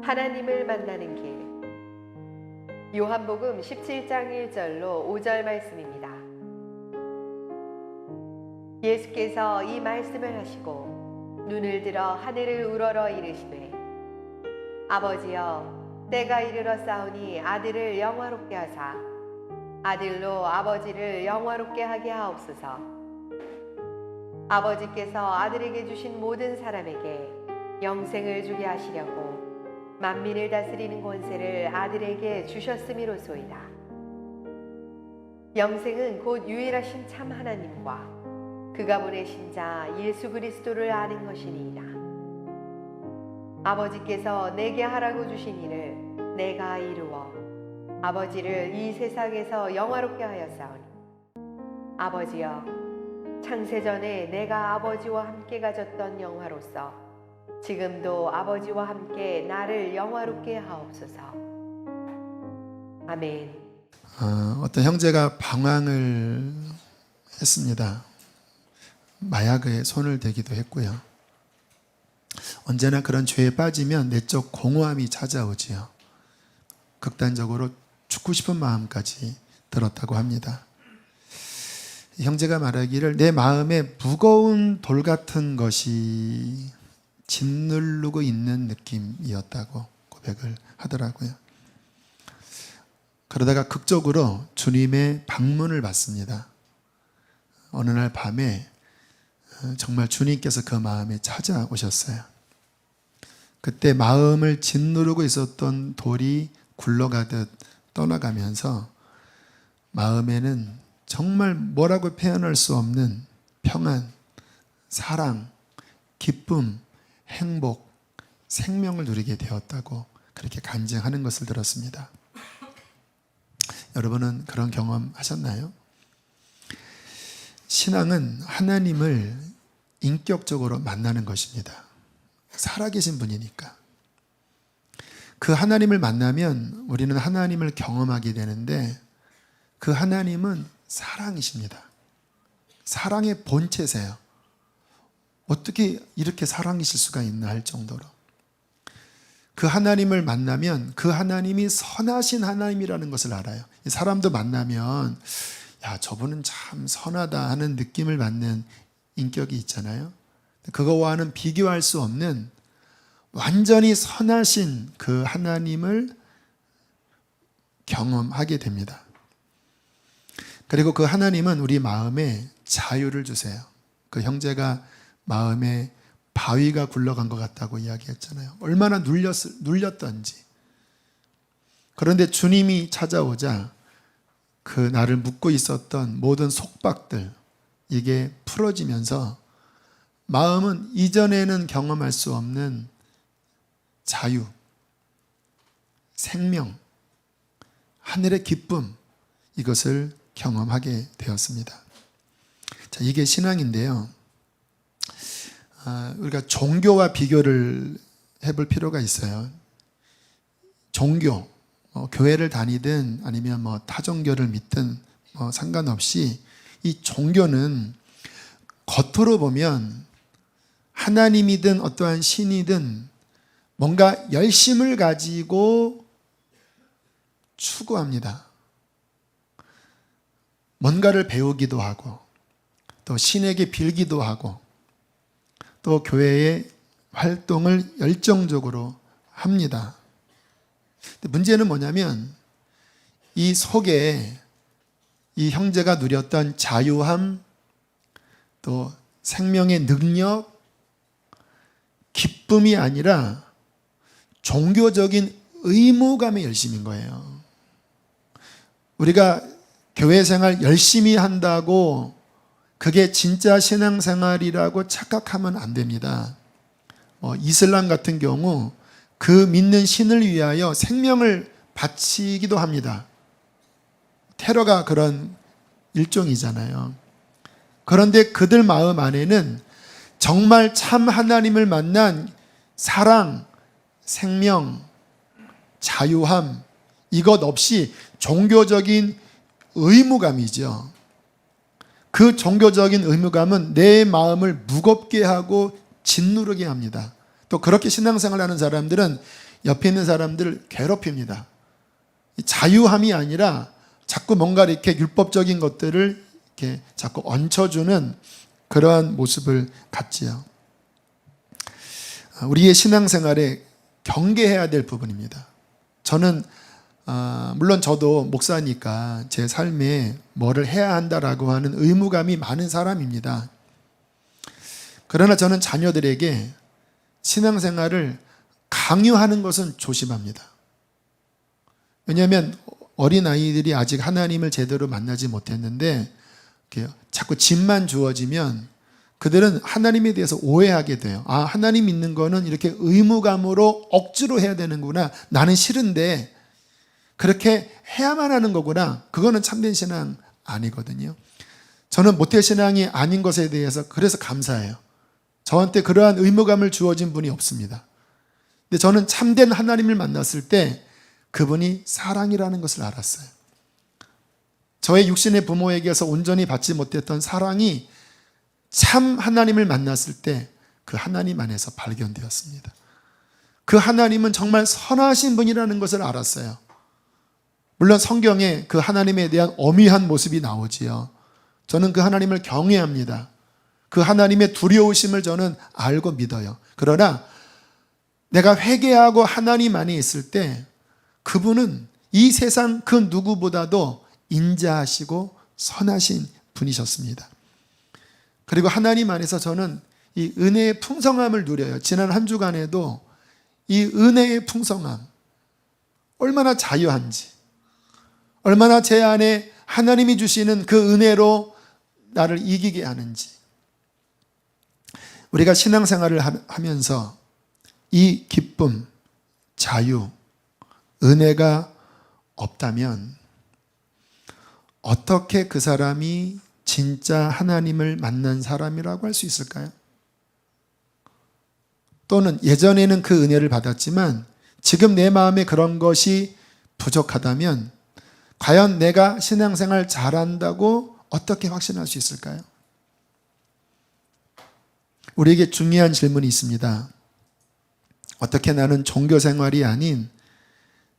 하나님을 만나는 길. 요한복음 17장 1절로 5절 말씀입니다. 예수께서 이 말씀을 하시고 눈을 들어 하늘을 우러러 이르시되 아버지여 때가 이르러 싸우니 아들을 영화롭게 하사 아들로 아버지를 영화롭게 하게 하옵소서. 아버지께서 아들에게 주신 모든 사람에게 영생을 주게 하시려고 만민을 다스리는 권세를 아들에게 주셨음이로소이다. 영생은 곧 유일하신 참 하나님과 그가 보내신 자 예수 그리스도를 아는 것이니이다. 아버지께서 내게 하라고 주신 일을 내가 이루어 아버지를 이 세상에서 영화롭게 하였사오니 아버지여 창세전에 내가 아버지와 함께 가졌던 영화로서 지금도 아버지와 함께 나를 영화롭게 하옵소서. 아멘. 어떤 형제가 방황을 했습니다. 마약에 손을 대기도 했고요. 언제나 그런 죄에 빠지면 내적 공허함이 찾아오지요. 극단적으로 죽고 싶은 마음까지 들었다고 합니다. 형제가 말하기를 내 마음에 무거운 돌 같은 것이 짓누르고 있는 느낌이었다고 고백을 하더라고요. 그러다가 극적으로 주님의 방문을 받습니다. 어느 날 밤에 정말 주님께서 그 마음에 찾아오셨어요. 그때 마음을 짓누르고 있었던 돌이 굴러가듯 떠나가면서 마음에는 정말 뭐라고 표현할 수 없는 평안, 사랑, 기쁨, 행복, 생명을 누리게 되었다고 그렇게 간증하는 것을 들었습니다. 여러분은 그런 경험 하셨나요? 신앙은 하나님을 인격적으로 만나는 것입니다. 살아계신 분이니까. 그 하나님을 만나면 우리는 하나님을 경험하게 되는데 그 하나님은 사랑이십니다. 사랑의 본체세요. 어떻게 이렇게 사랑이실 수가 있나 할 정도로. 그 하나님을 만나면 그 하나님이 선하신 하나님이라는 것을 알아요. 사람도 만나면 야, 저분은 참 선하다 하는 느낌을 받는 인격이 있잖아요. 그거와는 비교할 수 없는 완전히 선하신 그 하나님을 경험하게 됩니다. 그리고 그 하나님은 우리 마음에 자유를 주세요. 그 형제가 마음에 바위가 굴러간 것 같다고 이야기했잖아요. 얼마나 눌렸던지. 그런데 주님이 찾아오자 그 나를 묶고 있었던 모든 속박들, 이게 풀어지면서 마음은 이전에는 경험할 수 없는 자유, 생명, 하늘의 기쁨, 이것을 경험하게 되었습니다. 자, 이게 신앙인데요. 우리가 종교와 비교를 해볼 필요가 있어요. 종교, 교회를 다니든 아니면 타종교를 믿든 상관없이 이 종교는 겉으로 보면 하나님이든 어떠한 신이든 뭔가 열심을 가지고 추구합니다. 뭔가를 배우기도 하고 또 신에게 빌기도 하고 또 교회의 활동을 열정적으로 합니다. 근데 문제는 뭐냐면 이 속에 이 형제가 누렸던 자유함, 또 생명의 능력, 기쁨이 아니라 종교적인 의무감의 열심인 거예요. 우리가 교회 생활 열심히 한다고 그게 진짜 신앙생활이라고 착각하면 안 됩니다. 이슬람 같은 경우 그 믿는 신을 위하여 생명을 바치기도 합니다. 테러가 그런 일종이잖아요. 그런데 그들 마음 안에는 정말 참 하나님을 만난 사랑, 생명, 자유함, 이것 없이 종교적인 의무감이죠. 그 종교적인 의무감은 내 마음을 무겁게 하고 짓누르게 합니다. 또 그렇게 신앙생활하는 사람들은 옆에 있는 사람들을 괴롭힙니다. 자유함이 아니라 자꾸 뭔가 이렇게 율법적인 것들을 이렇게 자꾸 얹혀주는 그러한 모습을 갖지요. 우리의 신앙생활에 경계해야 될 부분입니다. 저는 물론 저도 목사니까 제 삶에 뭐를 해야 한다라고 하는 의무감이 많은 사람입니다. 그러나 저는 자녀들에게 신앙생활을 강요하는 것은 조심합니다. 왜냐하면 어린아이들이 아직 하나님을 제대로 만나지 못했는데 자꾸 집만 주어지면 그들은 하나님에 대해서 오해하게 돼요. 아, 하나님 믿는 거는 이렇게 의무감으로 억지로 해야 되는구나. 나는 싫은데 그렇게 해야만 하는 거구나. 그거는 참된 신앙 아니거든요. 저는 모태신앙이 아닌 것에 대해서 그래서 감사해요. 저한테 그러한 의무감을 주어진 분이 없습니다. 근데 저는 참된 하나님을 만났을 때 그분이 사랑이라는 것을 알았어요. 저의 육신의 부모에게서 온전히 받지 못했던 사랑이 참 하나님을 만났을 때 그 하나님 안에서 발견되었습니다. 그 하나님은 정말 선하신 분이라는 것을 알았어요. 물론 성경에 그 하나님에 대한 엄위한 모습이 나오지요. 저는 그 하나님을 경외합니다. 그 하나님의 두려우심을 저는 알고 믿어요. 그러나 내가 회개하고 하나님 안에 있을 때 그분은 이 세상 그 누구보다도 인자하시고 선하신 분이셨습니다. 그리고 하나님 안에서 저는 이 은혜의 풍성함을 누려요. 지난 한 주간에도 이 은혜의 풍성함, 얼마나 자유한지, 얼마나 제 안에 하나님이 주시는 그 은혜로 나를 이기게 하는지. 우리가 신앙생활을 하면서 이 기쁨, 자유, 은혜가 없다면 어떻게 그 사람이 진짜 하나님을 만난 사람이라고 할 수 있을까요? 또는 예전에는 그 은혜를 받았지만 지금 내 마음에 그런 것이 부족하다면 과연 내가 신앙생활 잘한다고 어떻게 확신할 수 있을까요? 우리에게 중요한 질문이 있습니다. 어떻게 나는 종교생활이 아닌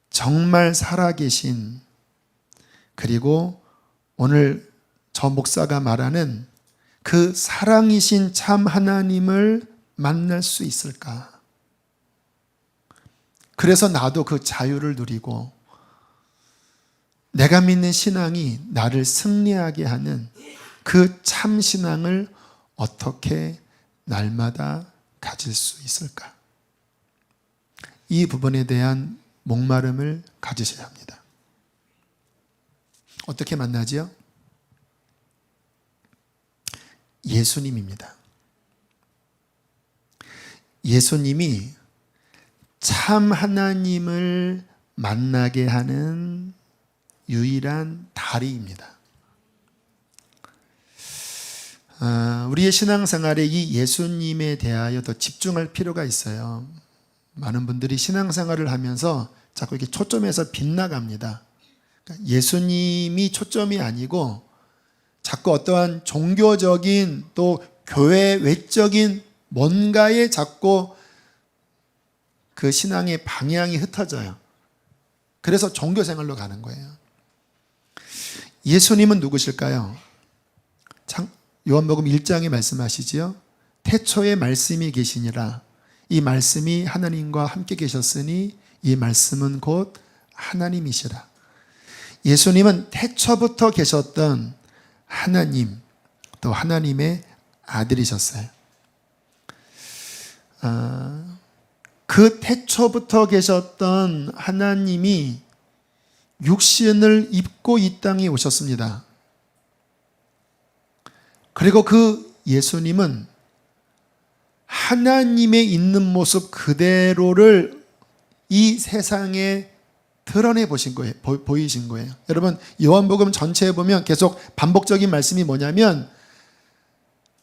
정말 살아계신, 그리고 오늘 저 목사가 말하는 그 사랑이신 참 하나님을 만날 수 있을까? 그래서 나도 그 자유를 누리고 내가 믿는 신앙이 나를 승리하게 하는 그 참 신앙을 어떻게 날마다 가질 수 있을까? 이 부분에 대한 목마름을 가지셔야 합니다. 어떻게 만나지요? 예수님입니다. 예수님이 참 하나님을 만나게 하는 유일한 다리입니다. 우리의 신앙생활에 이 예수님에 대하여 더 집중할 필요가 있어요. 많은 분들이 신앙생활을 하면서 자꾸 이렇게 초점에서 빗나갑니다. 그러니까 예수님이 초점이 아니고 자꾸 어떠한 종교적인 또 교회 외적인 뭔가에 자꾸 그 신앙의 방향이 흩어져요. 그래서 종교생활로 가는 거예요. 예수님은 누구실까요? 요한복음 1장에 말씀하시지요. 태초에 말씀이 계시니라. 이 말씀이 하나님과 함께 계셨으니 이 말씀은 곧 하나님이시라. 예수님은 태초부터 계셨던 하나님, 또 하나님의 아들이셨어요. 그 태초부터 계셨던 하나님이 육신을 입고 이 땅에 오셨습니다. 그리고 그 예수님은 하나님의 있는 모습 그대로를 이 세상에 드러내 보신 거예요. 보이신 거예요. 여러분, 요한복음 전체에 보면 계속 반복적인 말씀이 뭐냐면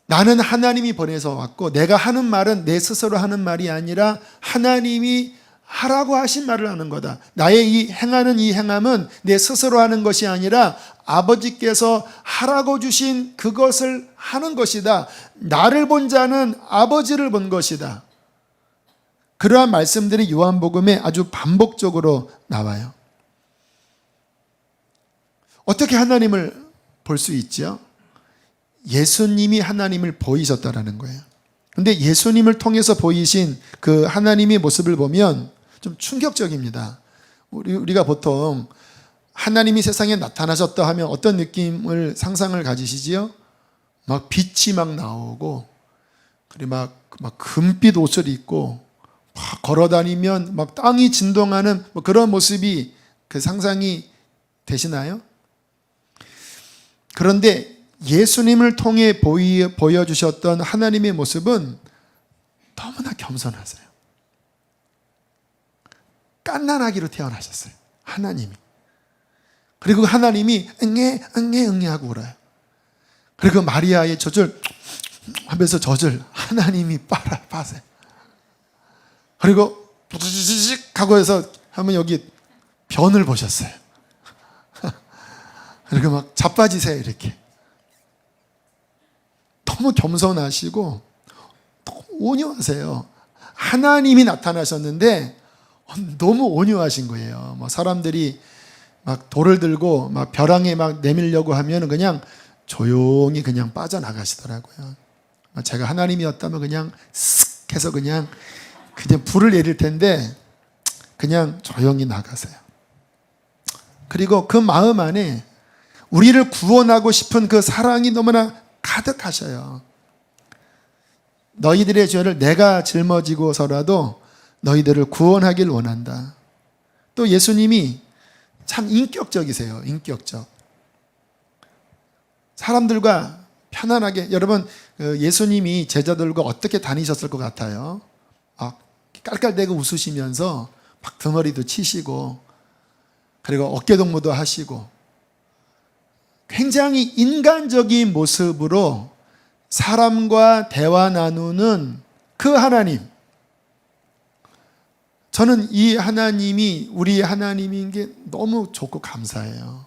나는 하나님이 보내서 왔고 내가 하는 말은 내 스스로 하는 말이 아니라 하나님이 하라고 하신 말을 하는 거다. 나의 이 행하는 이 행함은 내 스스로 하는 것이 아니라 아버지께서 하라고 주신 그것을 하는 것이다. 나를 본 자는 아버지를 본 것이다. 그러한 말씀들이 요한복음에 아주 반복적으로 나와요. 어떻게 하나님을 볼 수 있죠? 예수님이 하나님을 보이셨다라는 거예요. 근데 예수님을 통해서 보이신 그 하나님의 모습을 보면 좀 충격적입니다. 우리가 보통 하나님이 세상에 나타나셨다 하면 어떤 느낌을 상상을 가지시지요? 막 빛이 막 나오고, 그리고 막 금빛 옷을 입고 막 걸어다니면 막 땅이 진동하는 뭐 그런 모습이 그 상상이 되시나요? 그런데 예수님을 통해 보여주셨던 하나님의 모습은 너무나 겸손하세요. 깐난아기로 태어나셨어요. 하나님이. 그리고 하나님이 응애 하고 울어요. 그리고 마리아의 젖을 하면서 젖을 하나님이 빠세요. 그리고 부지직 하고 해서 하면 여기 변을 보셨어요. 그리고 막 자빠지세요 이렇게. 너무 겸손하시고 너무 온유하세요. 하나님이 나타나셨는데 너무 온유하신 거예요. 뭐 사람들이 막 돌을 들고 막 벼랑에 막 내밀려고 하면 그냥 조용히 그냥 빠져나가시더라고요. 제가 하나님이었다면 그냥 쓱 해서 그냥 불을 내릴 텐데 그냥 조용히 나가세요. 그리고 그 마음 안에 우리를 구원하고 싶은 그 사랑이 너무나 가득하셔요. 너희들의 죄를 내가 짊어지고서라도 너희들을 구원하길 원한다. 또 예수님이 참 인격적이세요. 인격적. 사람들과 편안하게, 여러분 예수님이 제자들과 어떻게 다니셨을 것 같아요? 깔깔대고 웃으시면서 막 등허리도 치시고, 그리고 어깨동무도 하시고, 굉장히 인간적인 모습으로 사람과 대화 나누는 그 하나님. 저는 이 하나님이 우리 하나님인 게 너무 좋고 감사해요.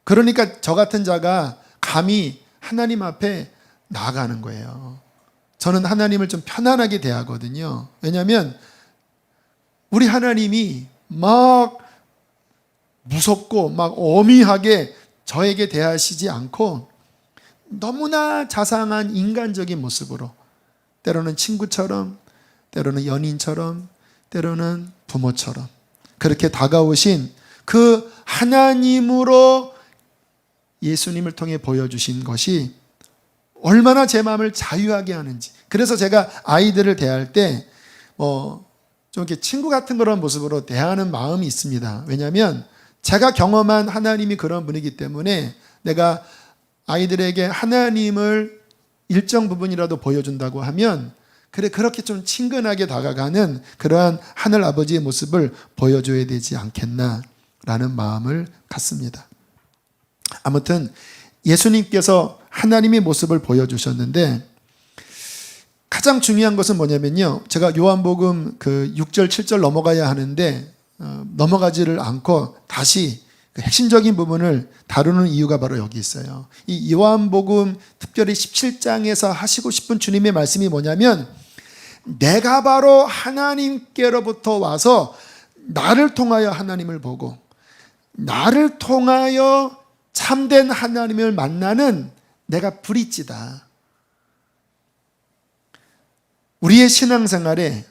그러니까 저 같은 자가 감히 하나님 앞에 나아가는 거예요. 저는 하나님을 좀 편안하게 대하거든요. 왜냐하면 우리 하나님이 막 무섭고 막 엄히하게 저에게 대하시지 않고 너무나 자상한 인간적인 모습으로, 때로는 친구처럼, 때로는 연인처럼, 때로는 부모처럼 그렇게 다가오신 그 하나님으로 예수님을 통해 보여주신 것이 얼마나 제 마음을 자유하게 하는지. 그래서 제가 아이들을 대할 때 좀 이렇게 친구 같은 그런 모습으로 대하는 마음이 있습니다. 왜냐하면 제가 경험한 하나님이 그런 분이기 때문에 내가 아이들에게 하나님을 일정 부분이라도 보여준다고 하면 그렇게 좀 친근하게 다가가는 그러한 하늘 아버지의 모습을 보여줘야 되지 않겠나라는 마음을 갖습니다. 아무튼 예수님께서 하나님의 모습을 보여주셨는데 가장 중요한 것은 뭐냐면요. 제가 요한복음 6절, 7절 넘어가야 하는데 넘어가지를 않고 다시 그 핵심적인 부분을 다루는 이유가 바로 여기 있어요. 이 요한복음 특별히 17장에서 하시고 싶은 주님의 말씀이 뭐냐면 내가 바로 하나님께로부터 와서 나를 통하여 하나님을 보고 나를 통하여 참된 하나님을 만나는 내가 브릿지다. 우리의 신앙생활에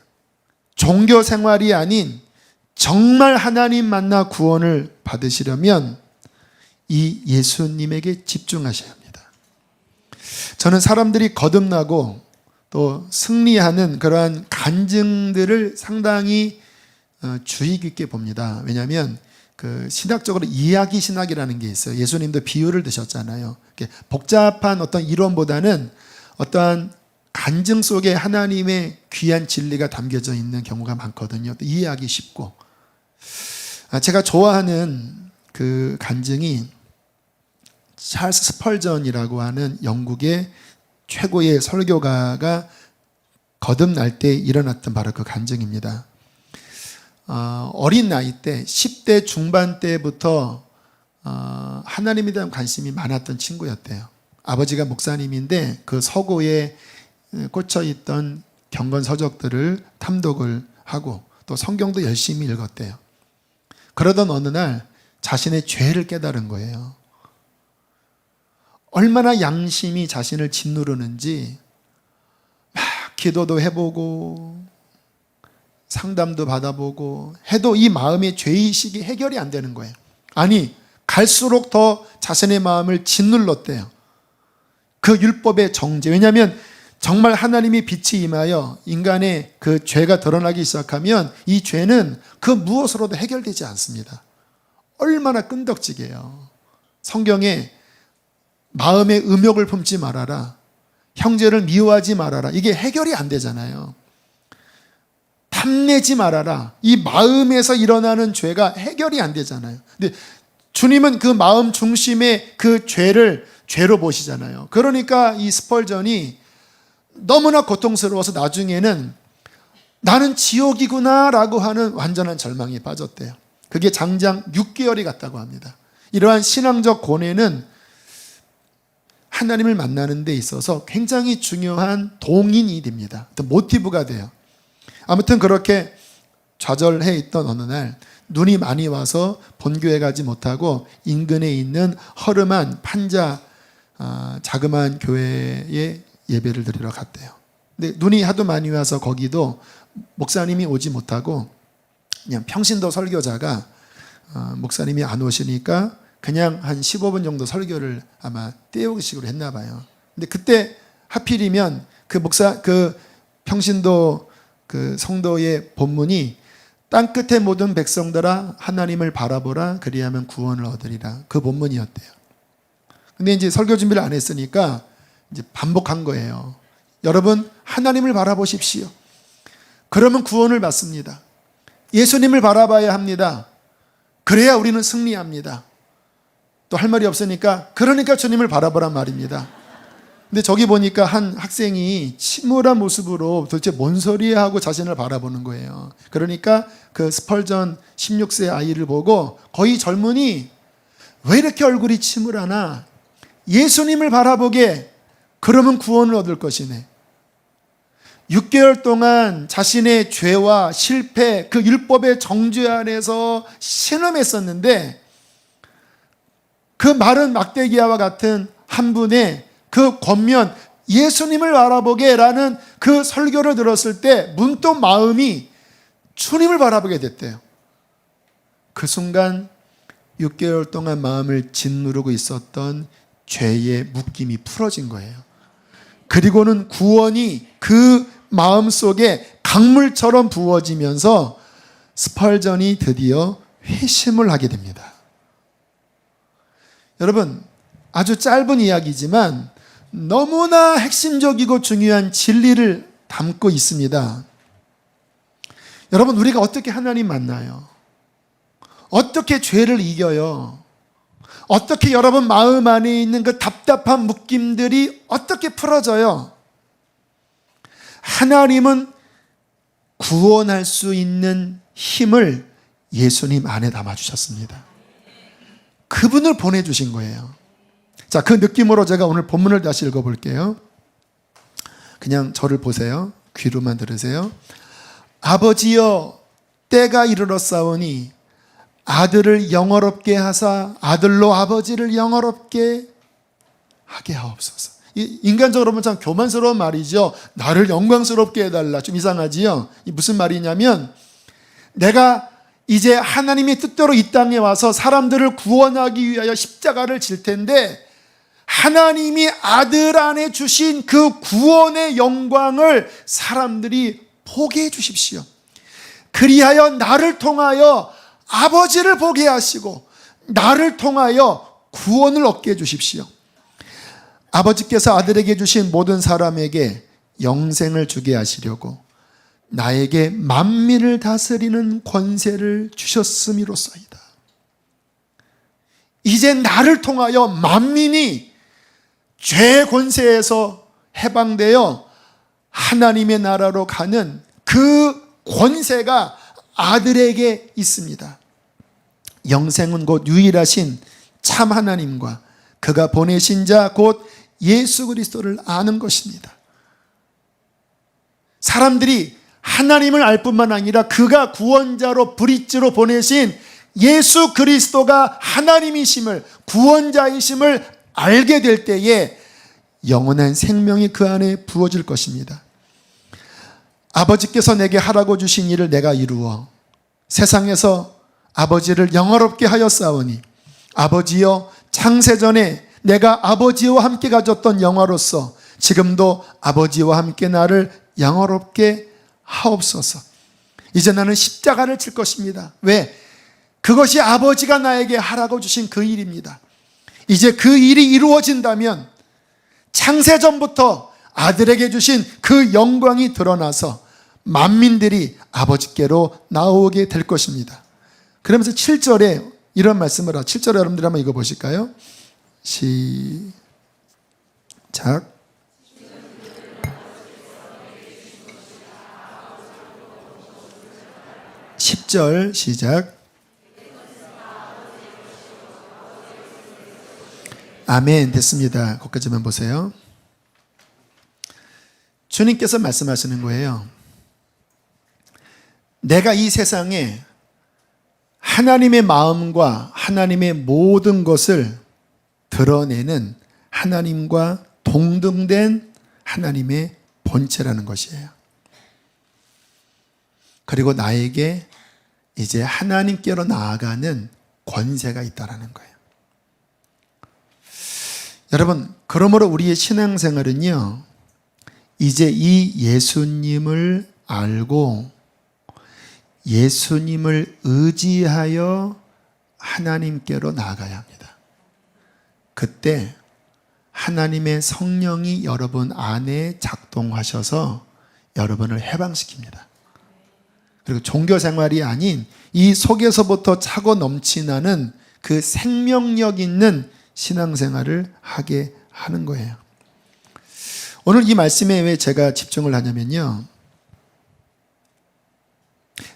종교 생활이 아닌 정말 하나님 만나 구원을 받으시려면 이 예수님에게 집중하셔야 합니다. 저는 사람들이 거듭나고 또 승리하는 그러한 간증들을 상당히 주의 깊게 봅니다. 왜냐하면 그 신학적으로 이야기 신학이라는 게 있어요. 예수님도 비유를 드셨잖아요. 복잡한 어떤 이론보다는 어떠한 간증 속에 하나님의 귀한 진리가 담겨져 있는 경우가 많거든요. 또 이해하기 쉽고. 제가 좋아하는 그 간증이 찰스 스펄전이라고 하는 영국의 최고의 설교가가 거듭날 때 일어났던 바로 그 간증입니다. 어린 나이 때 10대 중반 때부터 하나님에 대한 관심이 많았던 친구였대요. 아버지가 목사님인데 그 서고에 꽂혀있던 경건 서적들을 탐독을 하고 또 성경도 열심히 읽었대요. 그러던 어느 날 자신의 죄를 깨달은 거예요. 얼마나 양심이 자신을 짓누르는지 막 기도도 해보고 상담도 받아보고 해도 이 마음의 죄의식이 해결이 안 되는 거예요. 아니, 갈수록 더 자신의 마음을 짓눌렀대요. 그 율법의 정죄. 왜냐하면 정말 하나님의 빛이 임하여 인간의 그 죄가 드러나기 시작하면 이 죄는 그 무엇으로도 해결되지 않습니다. 얼마나 끈덕지게요. 성경에 마음의 음욕을 품지 말아라, 형제를 미워하지 말아라, 이게 해결이 안 되잖아요. 탐내지 말아라, 이 마음에서 일어나는 죄가 해결이 안 되잖아요. 근데 주님은 그 마음 중심의 그 죄를 죄로 보시잖아요. 그러니까 이 스펄전이 너무나 고통스러워서 나중에는 나는 지옥이구나 라고 하는 완전한 절망에 빠졌대요. 그게 장장 6개월이 갔다고 합니다. 이러한 신앙적 고뇌는 하나님을 만나는 데 있어서 굉장히 중요한 동인이 됩니다. 모티브가 돼요. 아무튼 그렇게 좌절해 있던 어느 날 눈이 많이 와서 본교회 가지 못하고 인근에 있는 허름한 판자 자그마한 교회에 예배를 드리러 갔대요. 근데 눈이 하도 많이 와서 거기도 목사님이 오지 못하고 그냥 평신도 설교자가 목사님이 안 오시니까 그냥 한 15분 정도 설교를 아마 떼우기식으로 했나 봐요. 근데 그때 하필이면 그 평신도 그 성도의 본문이 땅끝의 모든 백성들아 하나님을 바라보라 그리하면 구원을 얻으리라, 그 본문이었대요. 근데 이제 설교 준비를 안 했으니까 이제 반복한 거예요. 여러분, 하나님을 바라보십시오. 그러면 구원을 받습니다. 예수님을 바라봐야 합니다. 그래야 우리는 승리합니다. 또 할 말이 없으니까 그러니까 주님을 바라보란 말입니다. 근데 저기 보니까 한 학생이 침울한 모습으로 도대체 뭔 소리야 하고 자신을 바라보는 거예요. 그러니까 그 스펄전 16세 아이를 보고 거의 젊은이 왜 이렇게 얼굴이 침울하나, 예수님을 바라보게, 그러면 구원을 얻을 것이네. 6개월 동안 자신의 죄와 실패, 그 율법의 정죄 안에서 신음했었는데 그 마른 막대기와 같은 한 분의 그 권면, 예수님을 바라보게 라는 그 설교를 들었을 때 문득 마음이 주님을 바라보게 됐대요. 그 순간 6개월 동안 마음을 짓누르고 있었던 죄의 묶임이 풀어진 거예요. 그리고는 구원이 그 마음속에 강물처럼 부어지면서 스펄전이 드디어 회심을 하게 됩니다. 여러분, 아주 짧은 이야기지만 너무나 핵심적이고 중요한 진리를 담고 있습니다. 여러분, 우리가 어떻게 하나님 만나요? 어떻게 죄를 이겨요? 어떻게 여러분 마음 안에 있는 그 답답한 묶임들이 어떻게 풀어져요? 하나님은 구원할 수 있는 힘을 예수님 안에 담아주셨습니다. 그분을 보내주신 거예요. 자, 그 느낌으로 제가 오늘 본문을 다시 읽어볼게요. 그냥 저를 보세요. 귀로만 들으세요. 아버지여, 때가 이르렀사오니 아들을 영화롭게 하사 아들로 아버지를 영화롭게 하게 하옵소서. 인간적으로 보면 참 교만스러운 말이죠. 나를 영광스럽게 해달라. 좀 이상하지요. 이 무슨 말이냐면, 내가 이제 하나님의 뜻대로 이 땅에 와서 사람들을 구원하기 위하여 십자가를 질 텐데 하나님이 아들 안에 주신 그 구원의 영광을 사람들이 보게 해 주십시오. 그리하여 나를 통하여 아버지를 보게 하시고 나를 통하여 구원을 얻게 해 주십시오. 아버지께서 아들에게 주신 모든 사람에게 영생을 주게 하시려고 나에게 만민을 다스리는 권세를 주셨음이로소이다. 이제 나를 통하여 만민이 죄의 권세에서 해방되어 하나님의 나라로 가는 그 권세가 아들에게 있습니다. 영생은 곧 유일하신 참 하나님과 그가 보내신 자 곧 예수 그리스도를 아는 것입니다. 사람들이 하나님을 알 뿐만 아니라 그가 구원자로 브릿지로 보내신 예수 그리스도가 하나님이심을, 구원자이심을 알게 될 때에 영원한 생명이 그 안에 부어질 것입니다. 아버지께서 내게 하라고 주신 일을 내가 이루어 세상에서 아버지를 영화롭게 하였사오니 아버지여, 창세전에 내가 아버지와 함께 가졌던 영화로서 지금도 아버지와 함께 나를 영화롭게 하옵소서. 이제 나는 십자가를 칠 것입니다. 왜? 그것이 아버지가 나에게 하라고 주신 그 일입니다. 이제 그 일이 이루어진다면 창세전부터 아들에게 주신 그 영광이 드러나서 만민들이 아버지께로 나오게 될 것입니다. 그러면서 7절에 이런 말씀을 7절에 여러분들 한번 읽어보실까요? 시작. 10절 시작. 아멘. 됐습니다. 거기까지만 보세요. 주님께서 말씀하시는 거예요. 내가 이 세상에 하나님의 마음과 하나님의 모든 것을 드러내는 하나님과 동등된 하나님의 본체라는 것이에요. 그리고 나에게 이제 하나님께로 나아가는 권세가 있다라는 거예요. 여러분, 그러므로 우리의 신앙생활은요, 이제 이 예수님을 알고 예수님을 의지하여 하나님께로 나아가야 합니다. 그때 하나님의 성령이 여러분 안에 작동하셔서 여러분을 해방시킵니다. 그리고 종교생활이 아닌 이 속에서부터 차고 넘치나는 그 생명력 있는 신앙생활을 하게 하는 거예요. 오늘 이 말씀에 왜 제가 집중을 하냐면요,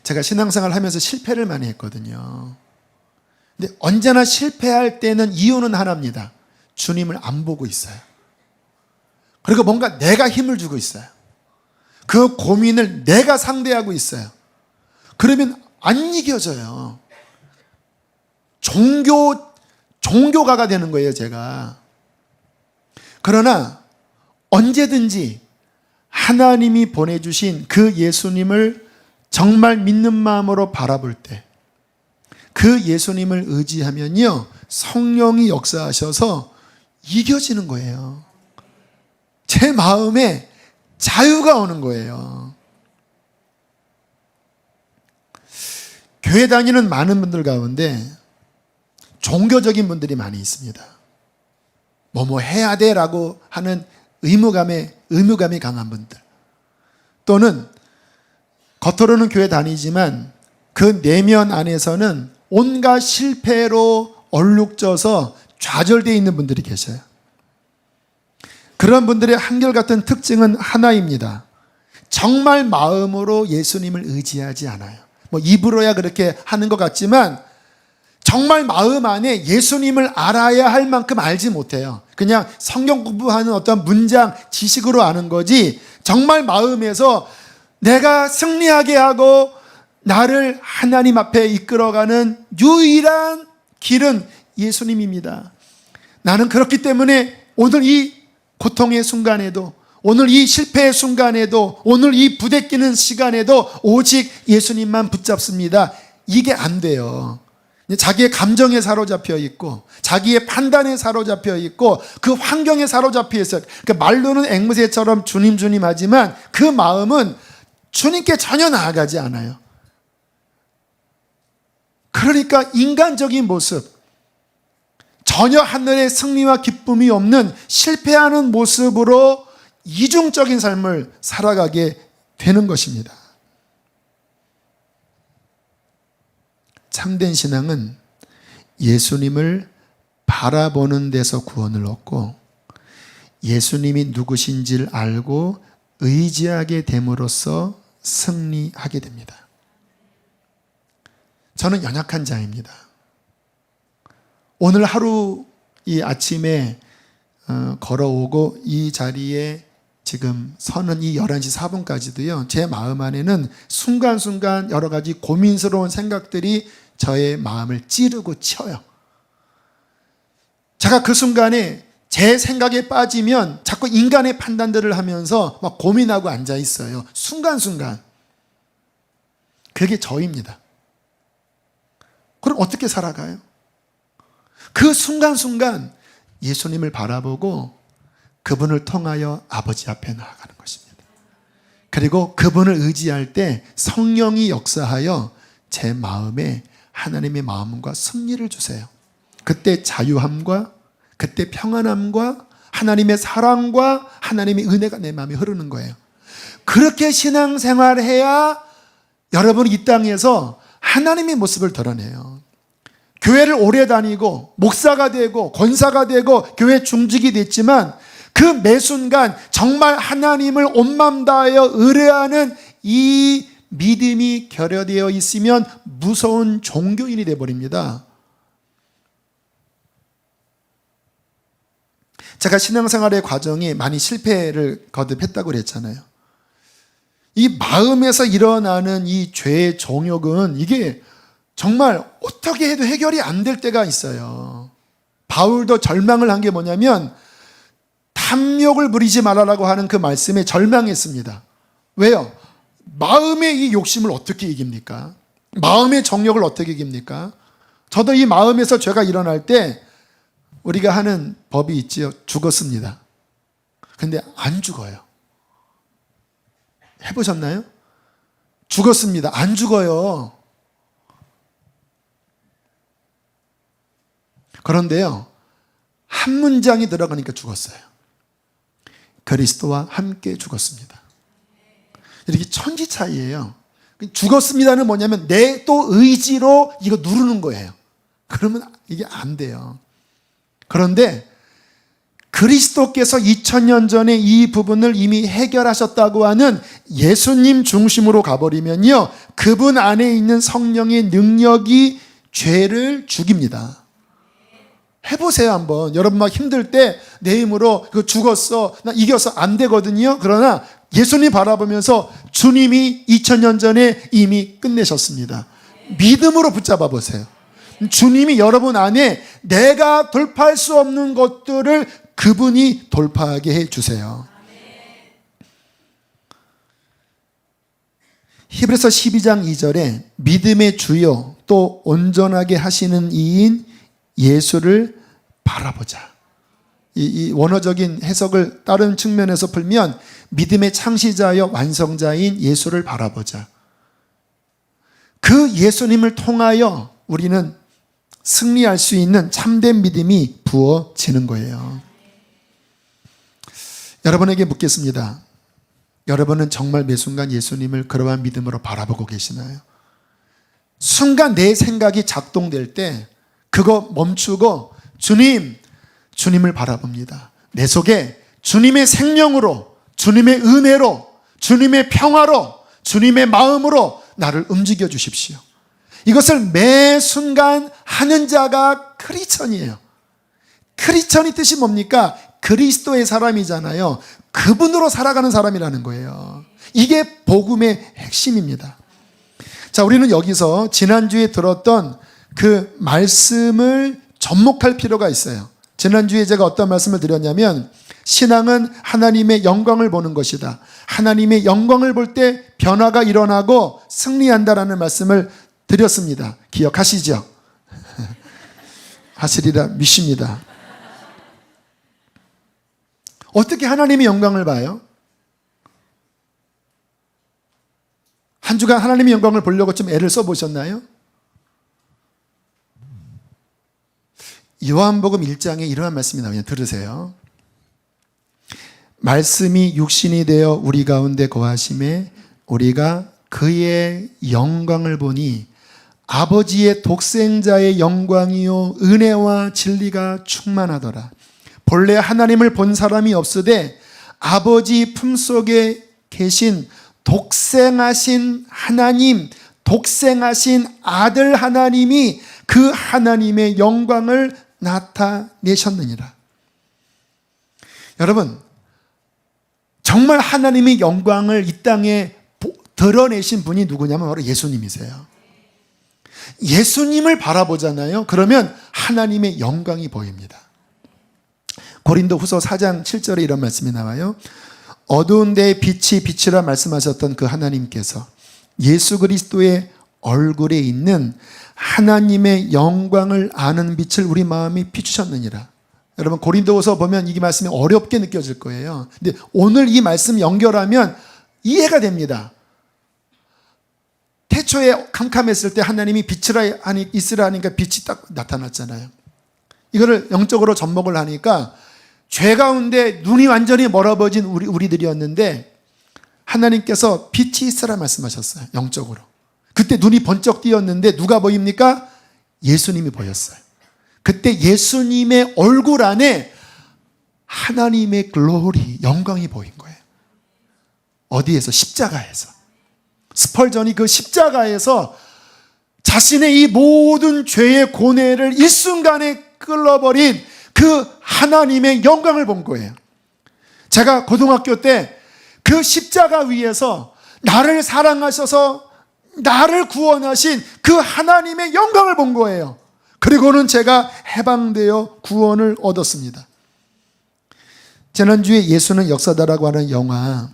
제가 신앙생활을 하면서 실패를 많이 했거든요. 근데 언제나 실패할 때는 이유는 하나입니다. 주님을 안 보고 있어요. 그리고 뭔가 내가 힘을 주고 있어요. 그 고민을 내가 상대하고 있어요. 그러면 안 이겨져요. 종교가가 되는 거예요, 제가. 그러나 언제든지 하나님이 보내주신 그 예수님을 정말 믿는 마음으로 바라볼 때, 그 예수님을 의지하면요, 성령이 역사하셔서 이겨지는 거예요. 제 마음에 자유가 오는 거예요. 교회 다니는 많은 분들 가운데 종교적인 분들이 많이 있습니다. 뭐 해야 돼라고 하는 의무감이 강한 분들, 또는 겉으로는 교회 다니지만 그 내면 안에서는 온갖 실패로 얼룩져서 좌절되어 있는 분들이 계셔요. 그런 분들의 한결같은 특징은 하나입니다. 정말 마음으로 예수님을 의지하지 않아요. 입으로야 그렇게 하는 것 같지만 정말 마음 안에 예수님을 알아야 할 만큼 알지 못해요. 그냥 성경 공부하는 어떤 문장, 지식으로 아는 거지, 정말 마음에서 내가 승리하게 하고 나를 하나님 앞에 이끌어가는 유일한 길은 예수님입니다. 나는 그렇기 때문에 오늘 이 고통의 순간에도, 오늘 이 실패의 순간에도, 오늘 이 부대끼는 시간에도 오직 예수님만 붙잡습니다. 이게 안 돼요. 자기의 감정에 사로잡혀 있고, 자기의 판단에 사로잡혀 있고, 그 환경에 사로잡혀 있어요. 그러니까 말로는 앵무새처럼 주님 주님 하지만 그 마음은 주님께 전혀 나아가지 않아요. 그러니까 인간적인 모습, 전혀 하늘의 승리와 기쁨이 없는 실패하는 모습으로 이중적인 삶을 살아가게 되는 것입니다. 참된 신앙은 예수님을 바라보는 데서 구원을 얻고 예수님이 누구신지를 알고 의지하게 됨으로써 승리하게 됩니다. 저는 연약한 자입니다. 오늘 하루 이 아침에 걸어오고 이 자리에 지금 서는 이 11시 4분까지도요, 제 마음 안에는 순간순간 여러 가지 고민스러운 생각들이 저의 마음을 찌르고 쳐요. 제가 그 순간에 제 생각에 빠지면 자꾸 인간의 판단들을 하면서 막 고민하고 앉아 있어요. 순간순간. 그게 저입니다. 그럼 어떻게 살아가요? 그 순간순간 예수님을 바라보고 그분을 통하여 아버지 앞에 나아가는 것입니다. 그리고 그분을 의지할 때 성령이 역사하여 제 마음에 하나님의 마음과 승리를 주세요. 그때 자유함과 그때 평안함과 하나님의 사랑과 하나님의 은혜가 내 마음에 흐르는 거예요. 그렇게 신앙생활해야 여러분이 이 땅에서 하나님의 모습을 드러내요. 교회를 오래 다니고 목사가 되고 권사가 되고 교회 중직이 됐지만 그 매 순간 정말 하나님을 온 마음 다하여 의뢰하는 이 믿음이 결여되어 있으면 무서운 종교인이 되어버립니다. 제가 신앙생활의 과정이 많이 실패를 거듭했다고 그랬잖아요. 이 마음에서 일어나는 이 죄의 정욕은 이게 정말 어떻게 해도 해결이 안 될 때가 있어요. 바울도 절망을 한 게 뭐냐면 탐욕을 부리지 말아라고 하는 그 말씀에 절망했습니다. 왜요? 마음의 이 욕심을 어떻게 이깁니까? 마음의 정욕을 어떻게 이깁니까? 저도 이 마음에서 죄가 일어날 때 우리가 하는 법이 있지요. 죽었습니다. 근데 안 죽어요. 해보셨나요? 죽었습니다. 안 죽어요. 그런데요, 한 문장이 들어가니까 죽었어요. 그리스도와 함께 죽었습니다. 이렇게 천지 차이예요. 죽었습니다는 뭐냐면 내 또 의지로 이거 누르는 거예요. 그러면 이게 안 돼요. 그런데 그리스도께서 2000년 전에 이 부분을 이미 해결하셨다고 하는 예수님 중심으로 가버리면요, 그분 안에 있는 성령의 능력이 죄를 죽입니다. 해보세요 한번. 여러분 막 힘들 때 내 힘으로 그거 죽었어, 나 이겼어, 안 되거든요. 그러나 예수님 바라보면서 주님이 2000년 전에 이미 끝내셨습니다. 믿음으로 붙잡아 보세요. 주님이 여러분 안에 내가 돌파할 수 없는 것들을 그분이 돌파하게 해주세요. 히브리서 12장 2절에 믿음의 주요 또 온전하게 하시는 이인 예수를 바라보자. 이 원어적인 해석을 다른 측면에서 풀면 믿음의 창시자여 완성자인 예수를 바라보자. 그 예수님을 통하여 우리는 승리할 수 있는 참된 믿음이 부어지는 거예요. 여러분에게 묻겠습니다. 여러분은 정말 매 순간 예수님을 그러한 믿음으로 바라보고 계시나요? 순간 내 생각이 작동될 때 그거 멈추고 주님을 바라봅니다. 내 속에 주님의 생명으로, 주님의 은혜로, 주님의 평화로, 주님의 마음으로 나를 움직여 주십시오. 이것을 매 순간 하는 자가 크리스천이에요. 크리스천이 뜻이 뭡니까? 그리스도의 사람이잖아요. 그분으로 살아가는 사람이라는 거예요. 이게 복음의 핵심입니다. 자, 우리는 여기서 지난주에 들었던 그 말씀을 접목할 필요가 있어요. 지난주에 제가 어떤 말씀을 드렸냐면 신앙은 하나님의 영광을 보는 것이다. 하나님의 영광을 볼 때 변화가 일어나고 승리한다라는 말씀을 드렸습니다. 기억하시죠? 하시리라 믿습니다. 어떻게 하나님의 영광을 봐요? 한 주간 하나님의 영광을 보려고 좀 애를 써보셨나요? 요한복음 1장에 이러한 말씀이 나오냐 들으세요. 말씀이 육신이 되어 우리 가운데 거하심에 우리가 그의 영광을 보니 아버지의 독생자의 영광이요 은혜와 진리가 충만하더라. 본래 하나님을 본 사람이 없으되 아버지 품속에 계신 독생하신 하나님, 독생하신 아들 하나님이 그 하나님의 영광을 나타내셨느니라. 여러분, 정말 하나님의 영광을 이 땅에 드러내신 분이 누구냐면 바로 예수님이세요. 예수님을 바라보잖아요. 그러면 하나님의 영광이 보입니다. 고린도후서 4장 7절에 이런 말씀이 나와요. 어두운 데에 빛이 빛이라 말씀하셨던 그 하나님께서 예수 그리스도의 얼굴에 있는 하나님의 영광을 아는 빛을 우리 마음에 비추셨느니라. 여러분 고린도후서 보면 이 말씀이 어렵게 느껴질 거예요. 근데 오늘 이 말씀 연결하면 이해가 됩니다. 태초에 캄캄했을 때 하나님이 빛이라 있으라 하니까 빛이 딱 나타났잖아요. 이거를 영적으로 접목을 하니까 죄 가운데 눈이 완전히 멀어버진 우리들이었는데 하나님께서 빛이 있으라 말씀하셨어요. 영적으로. 그때 눈이 번쩍 띄었는데 누가 보입니까? 예수님이 보였어요. 그때 예수님의 얼굴 안에 하나님의 글로리, 영광이 보인 거예요. 어디에서? 십자가에서. 스펄전이 그 십자가에서 자신의 이 모든 죄의 고뇌를 일순간에 끌어버린 그 하나님의 영광을 본 거예요. 제가 고등학교 때 그 십자가 위에서 나를 사랑하셔서 나를 구원하신 그 하나님의 영광을 본 거예요. 그리고는 제가 해방되어 구원을 얻었습니다. 지난주에 예수는 역사다라고 하는 영화,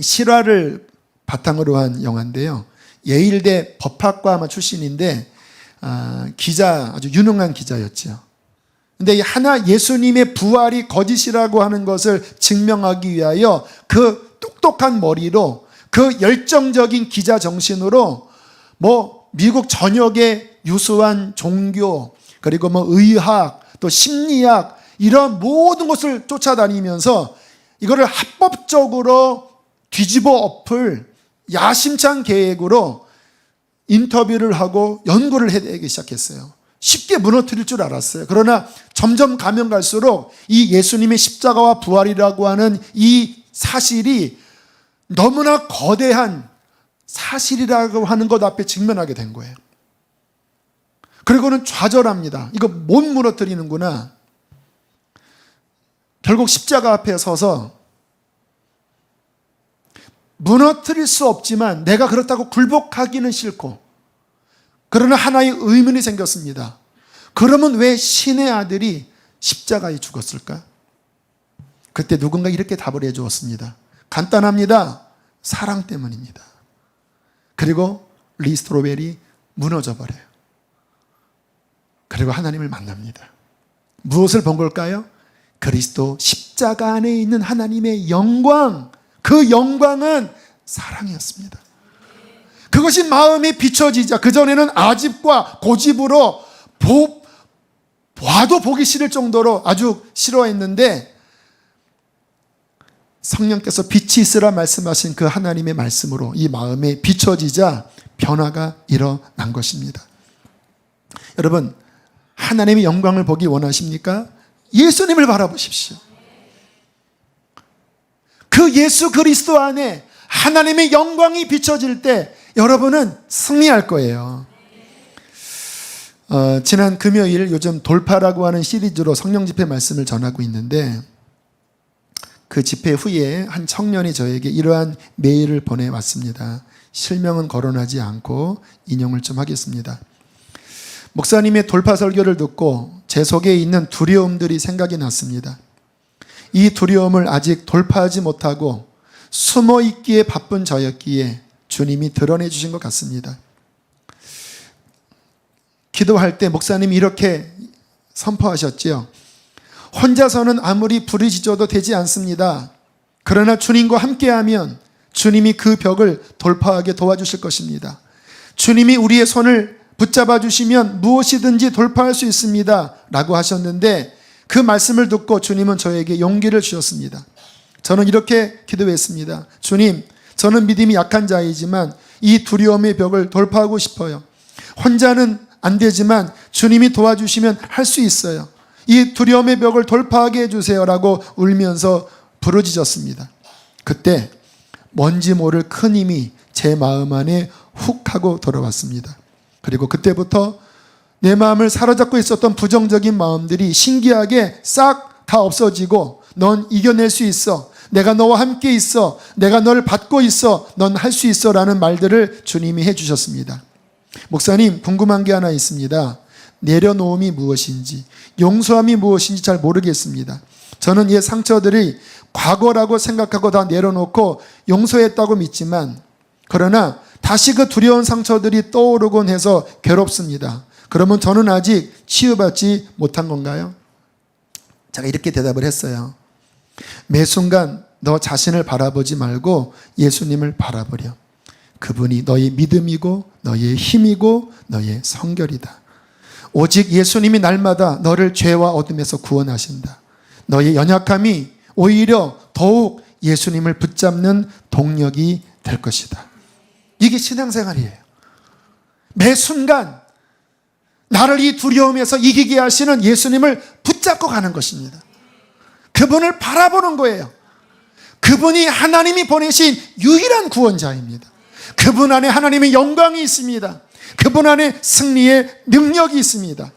실화를 바탕으로 한 영화인데요. 예일대 법학과 아마 출신인데 기자, 아주 유능한 기자였죠. 근데 예수님의 부활이 거짓이라고 하는 것을 증명하기 위하여 그 똑똑한 머리로 그 열정적인 기자 정신으로 미국 전역의 유수한 종교 그리고 의학 또 심리학 이런 모든 것을 쫓아다니면서 이거를 합법적으로 뒤집어 엎을 야심찬 계획으로 인터뷰를 하고 연구를 해내기 시작했어요. 쉽게 무너뜨릴 줄 알았어요. 그러나 점점 가면 갈수록 이 예수님의 십자가와 부활이라고 하는 이 사실이 너무나 거대한 사실이라고 하는 것 앞에 직면하게 된 거예요. 그리고는 좌절합니다. 이거 못 무너뜨리는구나. 결국 십자가 앞에 서서 무너뜨릴 수 없지만 내가 그렇다고 굴복하기는 싫고, 그러나 하나의 의문이 생겼습니다. 그러면 왜 신의 아들이 십자가에 죽었을까? 그때 누군가 이렇게 답을 해주었습니다. 간단합니다. 사랑 때문입니다. 그리고 리 스트로벨이 무너져 버려요. 그리고 하나님을 만납니다. 무엇을 본 걸까요? 그리스도 십자가 안에 있는 하나님의 영광, 그 영광은 사랑이었습니다. 그것이 마음이 비춰지자, 그전에는 아집과 고집으로 봐도 보기 싫을 정도로 아주 싫어했는데 성령께서 빛이 있으라 말씀하신 그 하나님의 말씀으로 이 마음에 비춰지자 변화가 일어난 것입니다. 여러분, 하나님의 영광을 보기 원하십니까? 예수님을 바라보십시오. 그 예수 그리스도 안에 하나님의 영광이 비춰질 때 여러분은 승리할 거예요. 지난 금요일 요즘 돌파라고 하는 시리즈로 성령 집회 말씀을 전하고 있는데, 그 집회 후에 한 청년이 저에게 이러한 메일을 보내왔습니다. 실명은 거론하지 않고 인용을 좀 하겠습니다. 목사님의 돌파 설교를 듣고 제 속에 있는 두려움들이 생각이 났습니다. 이 두려움을 아직 돌파하지 못하고 숨어 있기에 바쁜 저였기에 주님이 드러내 주신 것 같습니다. 기도할 때 목사님이 이렇게 선포하셨지요. 혼자서는 아무리 부르짖어도 되지 않습니다. 그러나 주님과 함께하면 주님이 그 벽을 돌파하게 도와주실 것입니다. 주님이 우리의 손을 붙잡아 주시면 무엇이든지 돌파할 수 있습니다. 라고 하셨는데, 그 말씀을 듣고 주님은 저에게 용기를 주셨습니다. 저는 이렇게 기도했습니다. 주님, 저는 믿음이 약한 자이지만 이 두려움의 벽을 돌파하고 싶어요. 혼자는 안 되지만 주님이 도와주시면 할 수 있어요. 이 두려움의 벽을 돌파하게 해주세요. 라고 울면서 부르짖었습니다. 그때 뭔지 모를 큰 힘이 제 마음 안에 훅 하고 들어왔습니다. 그리고 그때부터 내 마음을 사로잡고 있었던 부정적인 마음들이 신기하게 싹 다 없어지고, 넌 이겨낼 수 있어, 내가 너와 함께 있어. 내가 널 받고 있어. 넌 할 수 있어. 라는 말들을 주님이 해주셨습니다. 목사님, 궁금한 게 하나 있습니다. 내려놓음이 무엇인지, 용서함이 무엇인지 잘 모르겠습니다. 저는 이 상처들이 과거라고 생각하고 다 내려놓고 용서했다고 믿지만, 그러나 다시 그 두려운 상처들이 떠오르곤 해서 괴롭습니다. 그러면 저는 아직 치유받지 못한 건가요? 제가 이렇게 대답을 했어요. 매 순간 너 자신을 바라보지 말고 예수님을 바라보려. 그분이 너의 믿음이고 너의 힘이고 너의 성결이다. 오직 예수님이 날마다 너를 죄와 어둠에서 구원하신다. 너의 연약함이 오히려 더욱 예수님을 붙잡는 동력이 될 것이다. 이게 신앙생활이에요. 매 순간 나를 이 두려움에서 이기게 하시는 예수님을 붙잡고 가는 것입니다. 그분을 바라보는 거예요. 그분이 하나님이 보내신 유일한 구원자입니다. 그분 안에 하나님의 영광이 있습니다. 그분 안에 승리의 능력이 있습니다.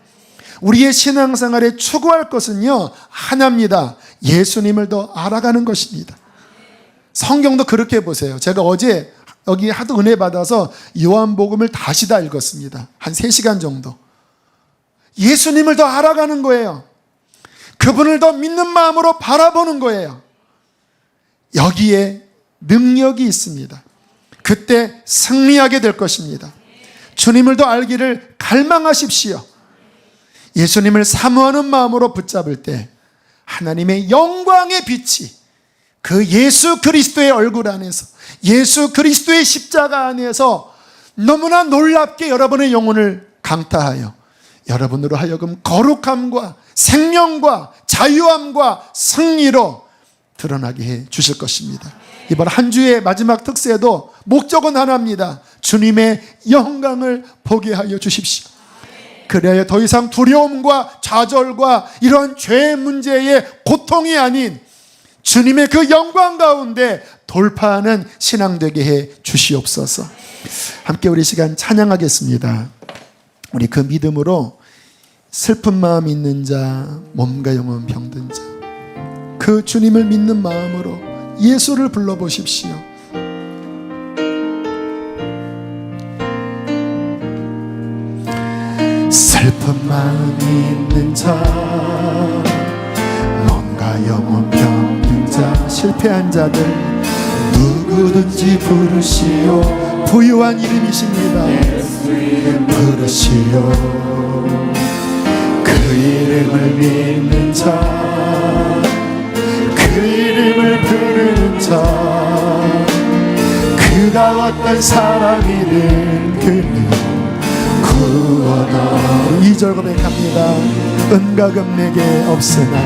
우리의 신앙생활에 추구할 것은요, 하나입니다. 예수님을 더 알아가는 것입니다. 성경도 그렇게 보세요. 제가 어제 여기 하도 은혜 받아서 요한복음을 다시 다 읽었습니다. 한 3시간 정도. 예수님을 더 알아가는 거예요. 그분을 더 믿는 마음으로 바라보는 거예요. 여기에 능력이 있습니다. 그때 승리하게 될 것입니다. 주님을 더 알기를 갈망하십시오. 예수님을 사모하는 마음으로 붙잡을 때 하나님의 영광의 빛이 그 예수 그리스도의 얼굴 안에서, 예수 그리스도의 십자가 안에서 너무나 놀랍게 여러분의 영혼을 강타하여 여러분으로 하여금 거룩함과 생명과 자유함과 승리로 드러나게 해 주실 것입니다. 이번 한 주의 마지막 특세도 목적은 하나입니다. 주님의 영광을 보게 하여 주십시오. 그래야 더 이상 두려움과 좌절과 이런 죄 문제의 고통이 아닌 주님의 그 영광 가운데 돌파하는 신앙 되게 해 주시옵소서. 함께 우리 시간 찬양하겠습니다. 우리 그 믿음으로 슬픈 마음 있는 자, 몸과 영혼 병든 자, 그 주님을 믿는 마음으로 예수를 불러보십시오. 슬픈 마음이 있는 자, 몸과 영혼 병든 자, 실패한 자들 누구든지 부르시오. 부유한 이름이십니다. 부르시오. 그 이름을 믿는 자, 그 이름을 부르는 자, 그가 어떤 사람이든 그는 구원하오. 2절 고백합니다. 은가금 내게 없으나,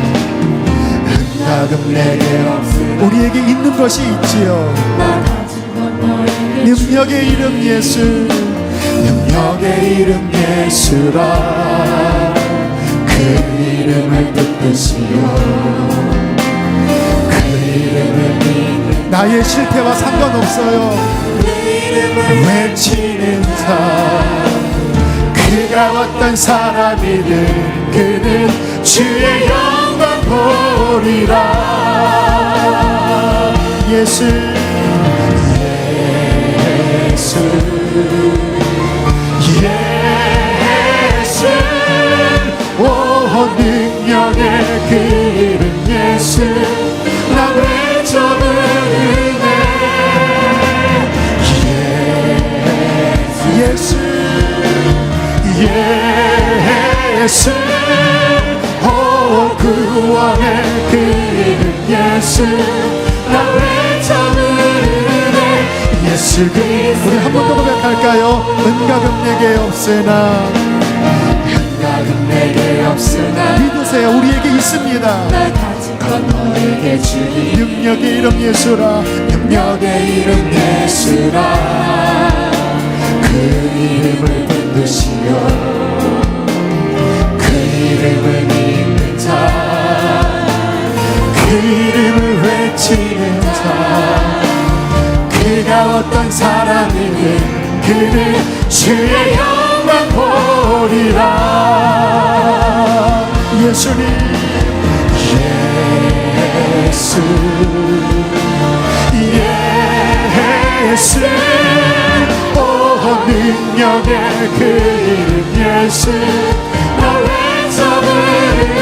은가금 내게 없으나 우리에게 있는 것이 있지요. 능력의 이름 예수, 능력의 이름 예수라. 그 이름을 붙드시오. 그 이름을 믿는 나의 실패와 상관없어요. 그 이름을 외치는 자, 그가 어떤 사람이든 그는 주의 영광 보리라. 예수, 예수, 예수, 오 능력의 그 이름 예수, 나 외쳐 부르네. 예수, 예수, 오 구원의 그 이름 예수, 나 외쳐 부르네. 예수 그리스도. 우리 한 번 더 고백할까요? 은가금 내게 없으나, 은가금 내게 없으나 믿으세요. 우리에게 있습니다. 너에게 주리. 능력의 이름 예수라. 능력의 이름 예수라. 그 이름을 붙드시오. 그 이름을 믿는 자, 그 이름을 외치는 자, 그가 어떤 사람이든 그는 주의 영광 보리라. 예수님, 예수, 예수 오 능력의 그 이름 예수 나 외쳐 부르네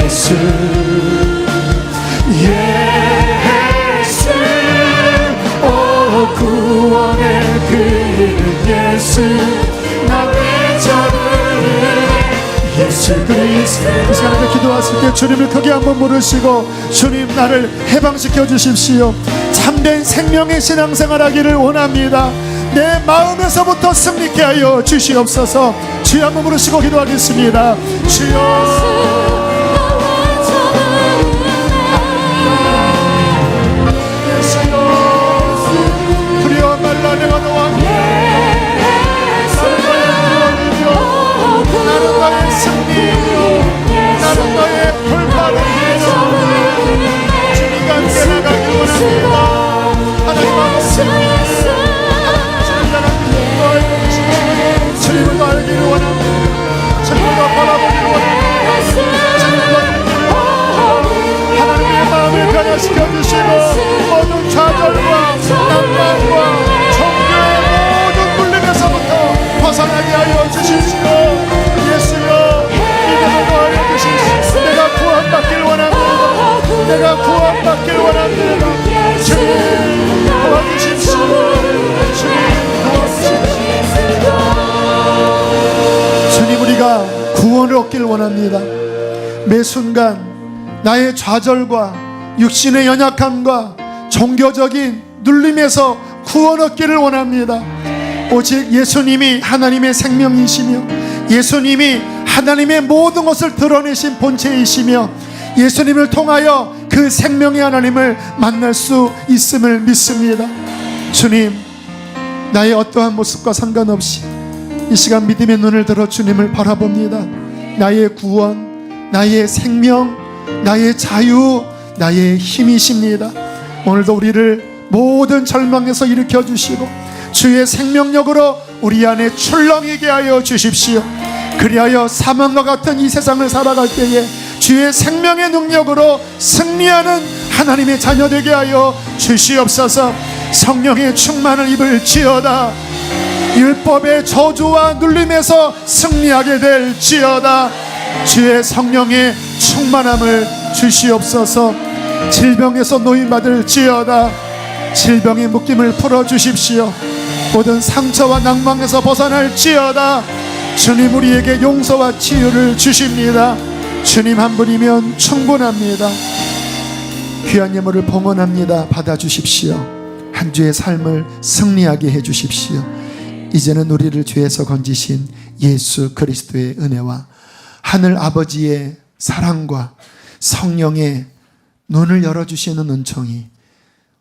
예수 예수 오 구원의 그 이름 예수 나 외쳐 부르네 예수 그리스도. 이 시간에 기도하실 때 주님을 크게 한번 부르시고 주님 나를 해방시켜 주십시오. 참된 생명의 신앙생활 하기를 원합니다. 내 마음에서부터 승리케 하여 주시옵소서. 주여 한번 부르시고 기도하겠습니다. 주여 두려워 말라 내가 너와 함께 나는 너의 승리이요 나는 너의 돌파이요 주님과 함께 나가길 원합니다. 하나님 아버지 주님을 더 알기를 원합니다. 주님을 더 바라보기를 원합니다. 주님을 더 알기를 원합니다. 하나님의 마음을 변화시켜 주시고 모든 좌절과 난망과 종교의 모든 물림에서부터 벗어나게 하여 주십시오. 예수여 믿음을 더하여 주십시오. 내가 구원받길 원합니다. 내가 구원받길 원합니다. 주님 도와주십시오. 주님 도와주십시오. 주님 우리가 구원을 얻길 원합니다. 매 순간 나의 좌절과 육신의 연약함과 종교적인 눌림에서 구원 얻기를 원합니다. 오직 예수님이 하나님의 생명이시며 예수님이 하나님의 모든 것을 드러내신 본체이시며 예수님을 통하여 그 생명의 하나님을 만날 수 있음을 믿습니다. 주님 나의 어떠한 모습과 상관없이 이 시간 믿음의 눈을 들어 주님을 바라봅니다. 나의 구원, 나의 생명, 나의 자유, 나의 힘이십니다. 오늘도 우리를 모든 절망에서 일으켜 주시고 주의 생명력으로 우리 안에 출렁이게 하여 주십시오. 그리하여 사망과 같은 이 세상을 살아갈 때에 주의 생명의 능력으로 승리하는 하나님의 자녀 되게 하여 주시옵소서. 성령의 충만을 입을지어다. 율법의 저주와 눌림에서 승리하게 될지어다. 주의 성령의 충만함을 주시옵소서. 질병에서 노임받을지어다. 질병의 묶임을 풀어주십시오. 모든 상처와 낭망에서 벗어날지어다. 주님 우리에게 용서와 치유를 주십니다. 주님 한 분이면 충분합니다. 귀한 예물을 봉헌합니다. 받아주십시오. 한 주의 삶을 승리하게 해주십시오. 이제는 우리를 죄에서 건지신 예수 그리스도의 은혜와 하늘 아버지의 사랑과 성령의 눈을 열어주시는 은총이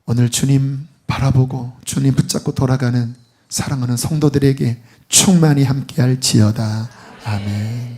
오늘 주님 바라보고 주님 붙잡고 돌아가는 사랑하는 성도들에게 충만히 함께할지어다. 아멘.